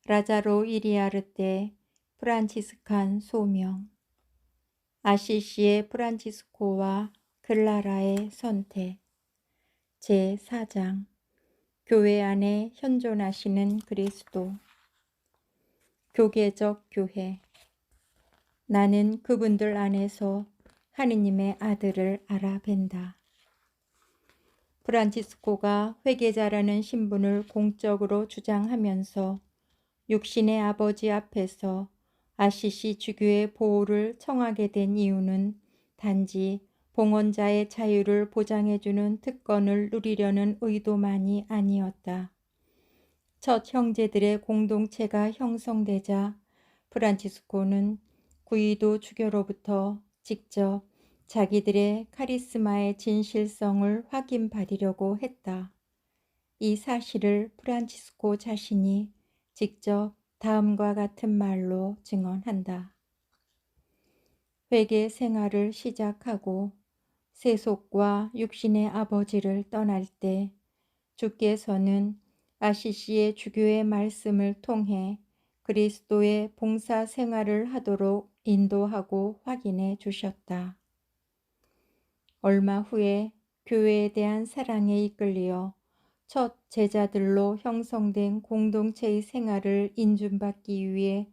라자로 이리아르테 프란치스칸 소명. 아시시의 프란치스코와 클라라의 선택. 제4장. 교회 안에 현존하시는 그리스도. 교계적 교회. 나는 그분들 안에서 하느님의 아들을 알아뵌다. 프란치스코가 회계자라는 신분을 공적으로 주장하면서 육신의 아버지 앞에서 아시시 주교의 보호를 청하게 된 이유는 단지 봉헌자의 자유를 보장해주는 특권을 누리려는 의도만이 아니었다. 첫 형제들의 공동체가 형성되자 프란치스코는 구이도 주교로부터 직접 자기들의 카리스마의 진실성을 확인받으려고 했다. 이 사실을 프란치스코 자신이 직접 다음과 같은 말로 증언한다. 회계 생활을 시작하고 세속과 육신의 아버지를 떠날 때 주께서는 아시시의 주교의 말씀을 통해 그리스도의 봉사 생활을 하도록 인도하고 확인해 주셨다. 얼마 후에 교회에 대한 사랑에 이끌려 첫 제자들로 형성된 공동체의 생활을 인준받기 위해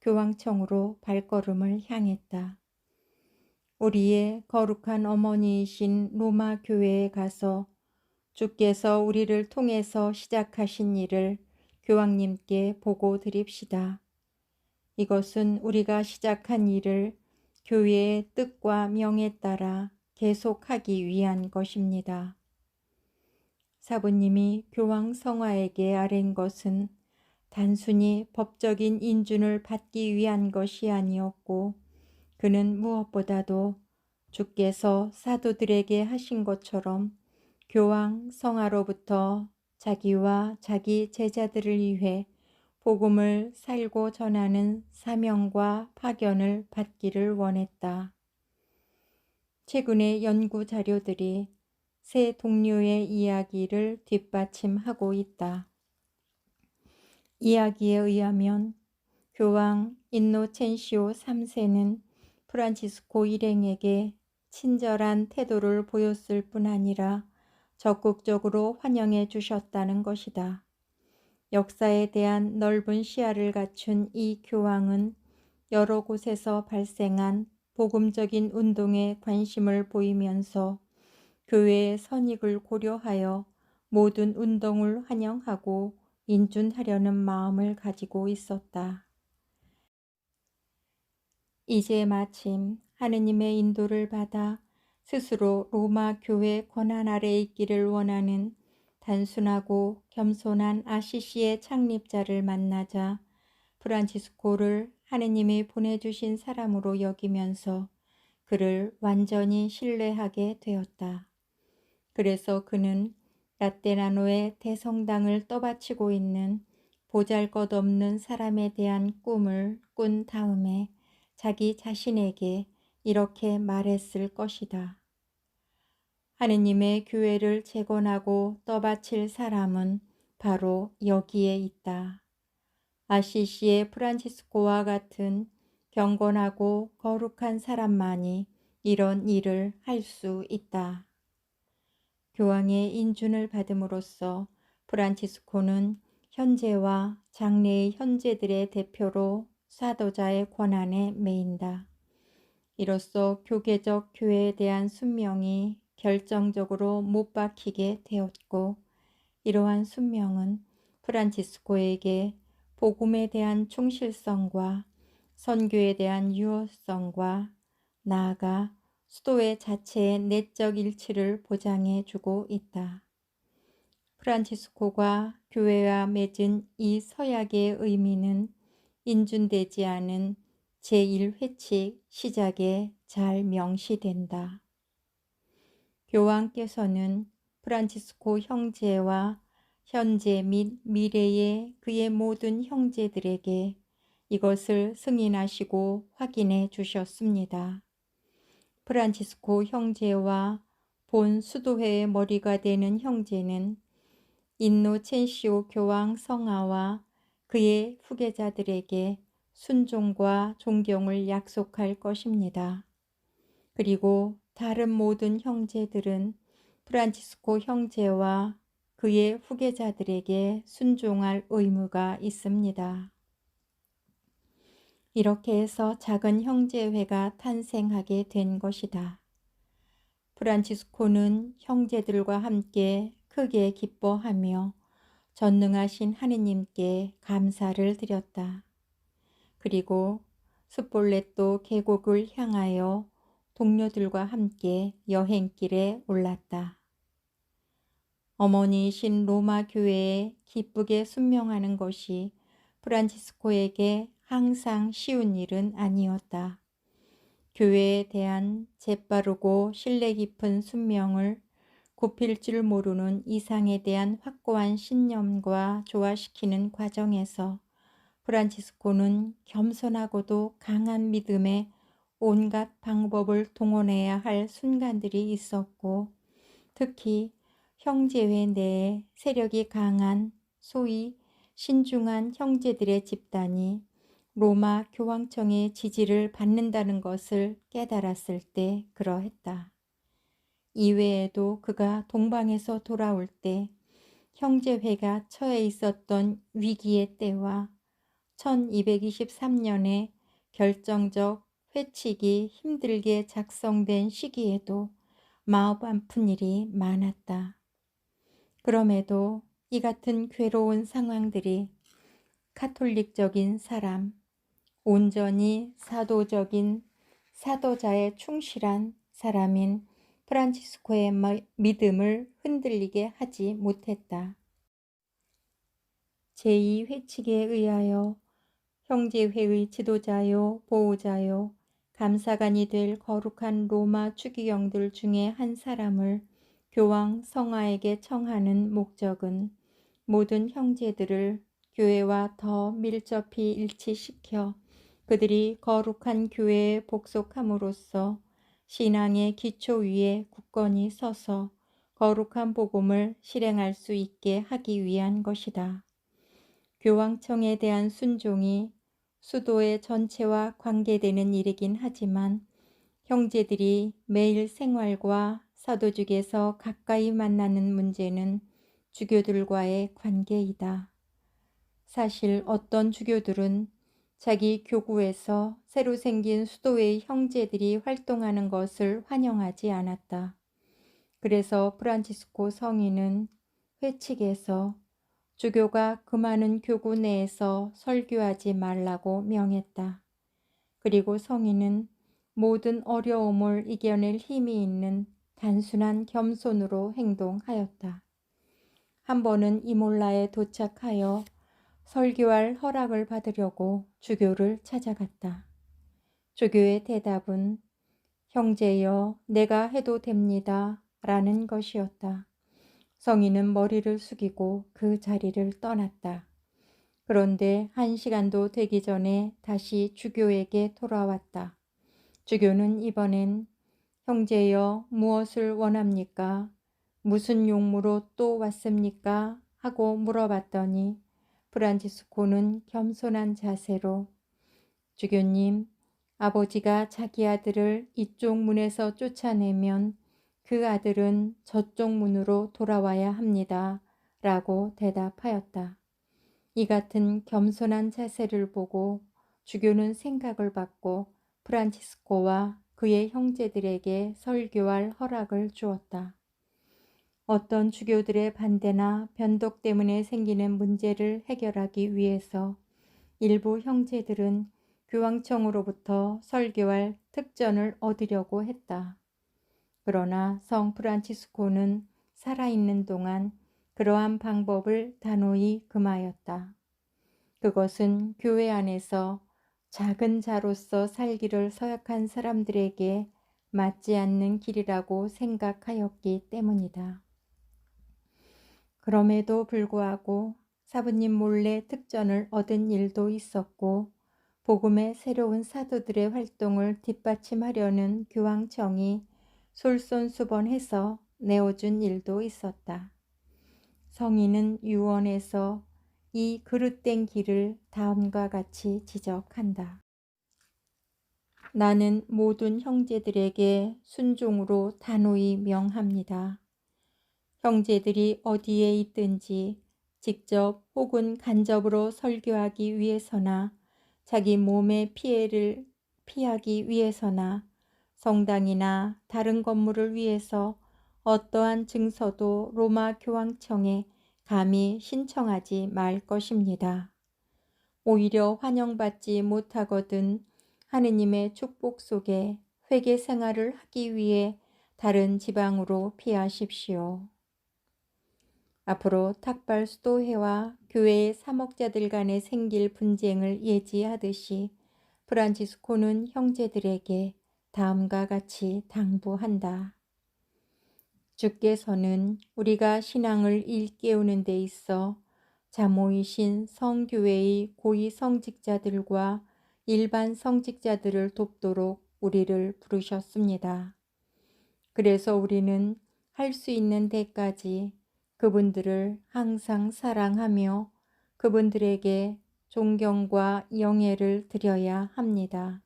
교황청으로 발걸음을 향했다. 우리의 거룩한 어머니이신 로마 교회에 가서 주께서 우리를 통해서 시작하신 일을 교황님께 보고 드립시다. 이것은 우리가 시작한 일을 교회의 뜻과 명에 따라 계속하기 위한 것입니다. 사부님이 교황 성화에게 아뢰인 것은 단순히 법적인 인준을 받기 위한 것이 아니었고 그는 무엇보다도 주께서 사도들에게 하신 것처럼 교황 성화로부터 자기와 자기 제자들을 위해 복음을 살고 전하는 사명과 파견을 받기를 원했다. 최근의 연구 자료들이 새 동료의 이야기를 뒷받침하고 있다. 이야기에 의하면 교황 인노첸시오 3세는 프란치스코 일행에게 친절한 태도를 보였을 뿐 아니라 적극적으로 환영해 주셨다는 것이다. 역사에 대한 넓은 시야를 갖춘 이 교황은 여러 곳에서 발생한 복음적인 운동에 관심을 보이면서 교회의 선익을 고려하여 모든 운동을 환영하고 인준하려는 마음을 가지고 있었다. 이제 마침 하느님의 인도를 받아 스스로 로마 교회 권한 아래에 있기를 원하는 단순하고 겸손한 아시시의 창립자를 만나자 프란치스코를 하느님이 보내주신 사람으로 여기면서 그를 완전히 신뢰하게 되었다. 그래서 그는 라테나노의 대성당을 떠받치고 있는 보잘것없는 사람에 대한 꿈을 꾼 다음에 자기 자신에게 이렇게 말했을 것이다. 하느님의 교회를 재건하고 떠받칠 사람은 바로 여기에 있다. 아시시의 프란치스코와 같은 경건하고 거룩한 사람만이 이런 일을 할 수 있다. 교황의 인준을 받음으로써 프란치스코는 현재와 장래의 현재들의 대표로 사도자의 권한에 매인다. 이로써 교계적 교회에 대한 순명이 결정적으로 못 박히게 되었고 이러한 순명은 프란치스코에게 복음에 대한 충실성과 선교에 대한 유효성과 나아가 수도회 자체의 내적 일치를 보장해 주고 있다. 프란치스코가 교회와 맺은 이 서약의 의미는 인준되지 않은 제1회칙 시작에 잘 명시된다. 교황께서는 프란치스코 형제와 현재 및 미래의 그의 모든 형제들에게 이것을 승인하시고 확인해 주셨습니다. 프란치스코 형제와 본 수도회의 머리가 되는 형제는 인노첸시오 교황 성하와 그의 후계자들에게 순종과 존경을 약속할 것입니다. 그리고 다른 모든 형제들은 프란치스코 형제와 그의 후계자들에게 순종할 의무가 있습니다. 이렇게 해서 작은 형제회가 탄생하게 된 것이다. 프란치스코는 형제들과 함께 크게 기뻐하며 전능하신 하느님께 감사를 드렸다. 그리고 스폴레토 계곡을 향하여 동료들과 함께 여행길에 올랐다. 어머니이신 로마 교회에 기쁘게 순명하는 것이 프란치스코에게 항상 쉬운 일은 아니었다. 교회에 대한 재빠르고 신뢰 깊은 순명을 굽힐 줄 모르는 이상에 대한 확고한 신념과 조화시키는 과정에서 프란치스코는 겸손하고도 강한 믿음에 온갖 방법을 동원해야 할 순간들이 있었고, 특히 형제회 내에 세력이 강한 소위 신중한 형제들의 집단이 로마 교황청의 지지를 받는다는 것을 깨달았을 때 그러했다. 이외에도 그가 동방에서 돌아올 때 형제회가 처해 있었던 위기의 때와 1223년에 결정적 회칙이 힘들게 작성된 시기에도 마음 아픈 일이 많았다. 그럼에도 이 같은 괴로운 상황들이 카톨릭적인 사람, 온전히 사도적인 사도자에 충실한 사람인 프란치스코의 믿음을 흔들리게 하지 못했다. 제2회칙에 의하여 형제회의 지도자요, 보호자요, 감사관이 될 거룩한 로마 추기경들 중에 한 사람을 교황 성하에게 청하는 목적은 모든 형제들을 교회와 더 밀접히 일치시켜 그들이 거룩한 교회에 복속함으로써 신앙의 기초 위에 굳건히 서서 거룩한 복음을 실행할 수 있게 하기 위한 것이다. 교황청에 대한 순종이 수도의 전체와 관계되는 일이긴 하지만 형제들이 매일 생활과 사도직에서 가까이 만나는 문제는 주교들과의 관계이다. 사실 어떤 주교들은 자기 교구에서 새로 생긴 수도의 형제들이 활동하는 것을 환영하지 않았다. 그래서 프란치스코 성인은 회칙에서 주교가 그 많은 교구 내에서 설교하지 말라고 명했다. 그리고 성인은 모든 어려움을 이겨낼 힘이 있는 단순한 겸손으로 행동하였다. 한 번은 이몰라에 도착하여 설교할 허락을 받으려고 주교를 찾아갔다. 주교의 대답은 형제여, 내가 해도 됩니다. 라는 것이었다. 성인은 머리를 숙이고 그 자리를 떠났다. 그런데 1시간도 되기 전에 다시 주교에게 돌아왔다. 주교는 이번엔 형제여, 무엇을 원합니까? 무슨 용무로 또 왔습니까? 하고 물어봤더니 프란치스코는 겸손한 자세로 주교님, 아버지가 자기 아들을 이쪽 문에서 쫓아내면 그 아들은 저쪽 문으로 돌아와야 합니다. 라고 대답하였다. 이 같은 겸손한 자세를 보고 주교는 생각을 받고 프란치스코와 그의 형제들에게 설교할 허락을 주었다. 어떤 주교들의 반대나 변덕 때문에 생기는 문제를 해결하기 위해서 일부 형제들은 교황청으로부터 설교할 특전을 얻으려고 했다. 그러나 성 프란치스코는 살아있는 동안 그러한 방법을 단호히 금하였다. 그것은 교회 안에서 작은 자로서 살기를 서약한 사람들에게 맞지 않는 길이라고 생각하였기 때문이다. 그럼에도 불구하고 사부님 몰래 특전을 얻은 일도 있었고 복음의 새로운 사도들의 활동을 뒷받침하려는 교황청이 솔선수범해서 내어준 일도 있었다. 성인은 유언에서 이 그릇된 길을 다음과 같이 지적한다. 나는 모든 형제들에게 순종으로 단호히 명합니다. 형제들이 어디에 있든지 직접 혹은 간접으로 설교하기 위해서나 자기 몸의 피해를 피하기 위해서나 성당이나 다른 건물을 위해서 어떠한 증서도 로마 교황청에 감히 신청하지 말 것입니다. 오히려 환영받지 못하거든 하느님의 축복 속에 회개 생활을 하기 위해 다른 지방으로 피하십시오. 앞으로 탁발 수도회와 교회의 사목자들 간에 생길 분쟁을 예지하듯이 프란치스코는 형제들에게 다음과 같이 당부한다. 주께서는 우리가 신앙을 일깨우는 데 있어 자모이신 성교회의 고위 성직자들과 일반 성직자들을 돕도록 우리를 부르셨습니다. 그래서 우리는 할 수 있는 데까지 그분들을 항상 사랑하며 그분들에게 존경과 영예를 드려야 합니다.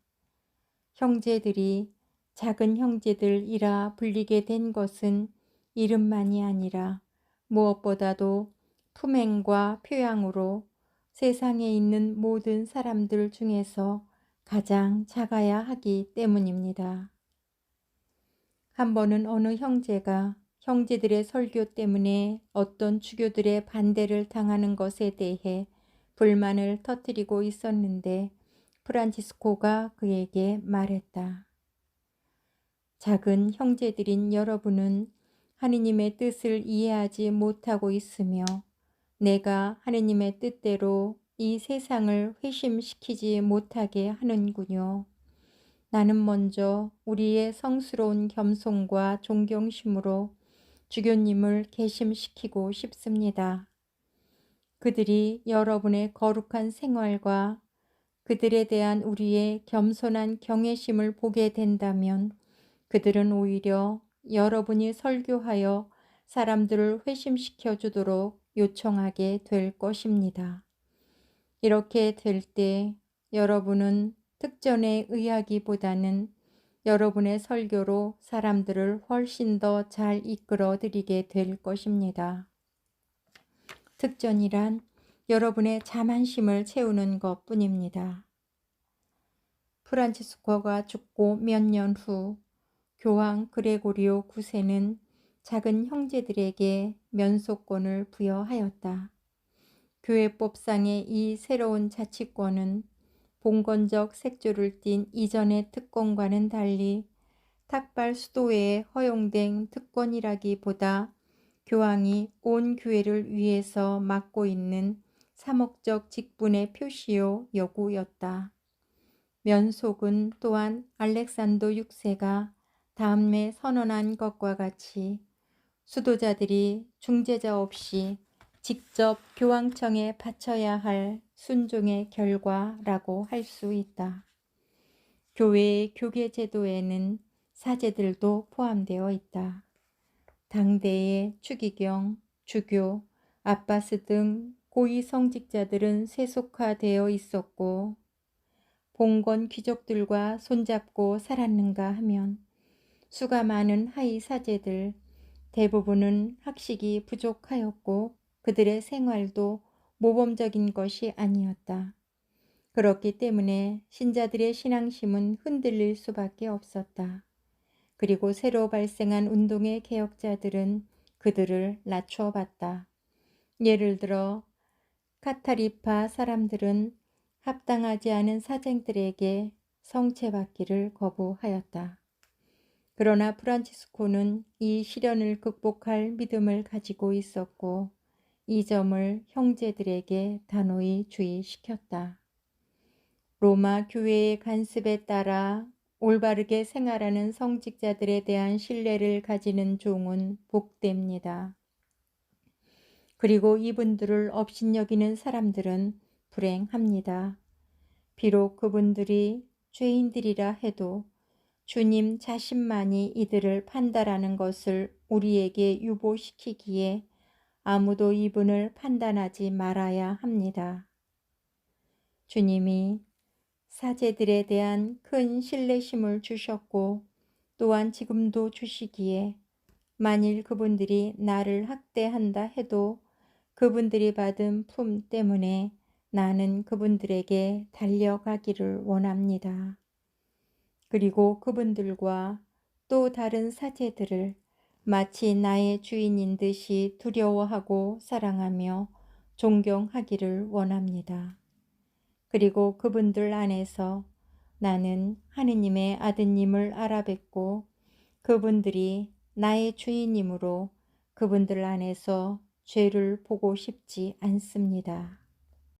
형제들이 작은 형제들이라 불리게 된 것은 이름만이 아니라 무엇보다도 품행과 표양으로 세상에 있는 모든 사람들 중에서 가장 작아야 하기 때문입니다. 한 번은 어느 형제가 형제들의 설교 때문에 어떤 주교들의 반대를 당하는 것에 대해 불만을 터뜨리고 있었는데 프란치스코가 그에게 말했다. 작은 형제들인 여러분은 하느님의 뜻을 이해하지 못하고 있으며 내가 하느님의 뜻대로 이 세상을 회심시키지 못하게 하는군요. 나는 먼저 우리의 성스러운 겸손과 존경심으로 주교님을 계심시키고 싶습니다. 그들이 여러분의 거룩한 생활과 그들에 대한 우리의 겸손한 경외심을 보게 된다면 그들은 오히려 여러분이 설교하여 사람들을 회심시켜 주도록 요청하게 될 것입니다. 이렇게 될 때 여러분은 특전에 의하기보다는 여러분의 설교로 사람들을 훨씬 더 잘 이끌어 드리게 될 것입니다. 특전이란 여러분의 자만심을 채우는 것 뿐입니다. 프란치스코가 죽고 몇 년 후 교황 그레고리오 9세는 작은 형제들에게 면소권을 부여하였다. 교회법상의 이 새로운 자치권은 봉건적 색조를 띤 이전의 특권과는 달리 탁발 수도회에 허용된 특권이라기보다 교황이 온 교회를 위해서 맡고 있는 사목적 직분의 표시요 요구였다. 면속은 또한 알렉산더 6세가 다음에 선언한 것과 같이 수도자들이 중재자 없이 직접 교황청에 바쳐야 할 순종의 결과라고 할 수 있다. 교회의 교계 제도에는 사제들도 포함되어 있다. 당대의 추기경, 주교, 아바스 등 고위 성직자들은 세속화되어 있었고 봉건 귀족들과 손잡고 살았는가 하면 수가 많은 하위 사제들 대부분은 학식이 부족하였고 그들의 생활도 모범적인 것이 아니었다. 그렇기 때문에 신자들의 신앙심은 흔들릴 수밖에 없었다. 그리고 새로 발생한 운동의 개혁자들은 그들을 낮춰봤다. 예를 들어 카타리파 사람들은 합당하지 않은 사쟁들에게 성채받기를 거부하였다. 그러나 프란치스코는 이 시련을 극복할 믿음을 가지고 있었고 이 점을 형제들에게 단호히 주의시켰다. 로마 교회의 간습에 따라 올바르게 생활하는 성직자들에 대한 신뢰를 가지는 종은 복됩니다. 그리고 이분들을 업신여기는 사람들은 불행합니다. 비록 그분들이 죄인들이라 해도 주님 자신만이 이들을 판단하는 것을 우리에게 유보시키기에 아무도 이분을 판단하지 말아야 합니다. 주님이 사제들에 대한 큰 신뢰심을 주셨고 또한 지금도 주시기에 만일 그분들이 나를 학대한다 해도 그분들이 받은 품 때문에 나는 그분들에게 달려가기를 원합니다. 그리고 그분들과 또 다른 사제들을 마치 나의 주인인 듯이 두려워하고 사랑하며 존경하기를 원합니다. 그리고 그분들 안에서 나는 하느님의 아드님을 알아뵙고 그분들이 나의 주인이므로 그분들 안에서 죄를 보고 싶지 않습니다.